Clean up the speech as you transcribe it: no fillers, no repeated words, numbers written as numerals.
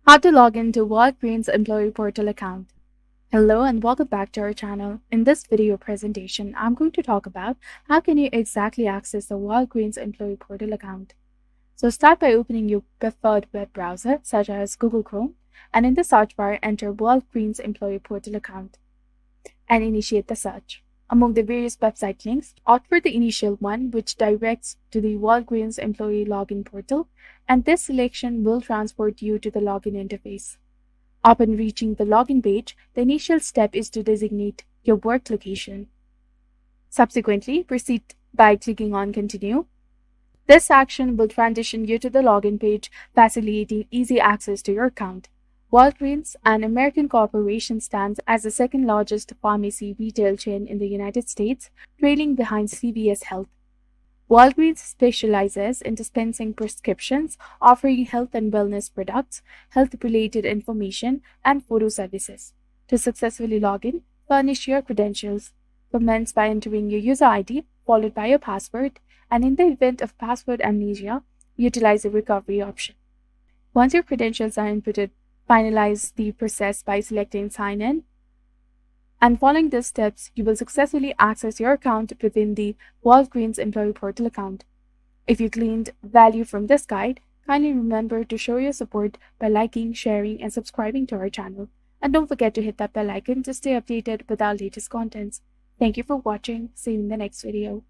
How to log into Walgreens Employee Portal account. Hello and welcome back to our channel. In this video presentation, I'm going to talk about how can you exactly access the Walgreens Employee Portal account. So start by opening your preferred web browser such as Google Chrome, and in the search bar enter Walgreens Employee Portal account and initiate the search. Among the various website links, opt for the initial one which directs to the Walgreens Employee Login Portal, and this selection will transport you to the login interface. Upon reaching the login page, the initial step is to designate your work location. Subsequently, proceed by clicking on Continue. This action will transition you to the login page, facilitating easy access to your account. Walgreens, an American corporation, stands as the second largest pharmacy retail chain in the United States, trailing behind CVS Health. Walgreens specializes in dispensing prescriptions, offering health and wellness products, health-related information, and photo services. To successfully log in, furnish your credentials. Commence by entering your user ID, followed by your password, and in the event of password amnesia, utilize the recovery option. Once your credentials are inputted, finalize the process by selecting Sign In. And following these steps, you will successfully access your account within the Walgreens Employee Portal account. If you gleaned value from this guide, kindly remember to show your support by liking, sharing, and subscribing to our channel. And don't forget to hit that bell icon to stay updated with our latest contents. Thank you for watching. See you in the next video.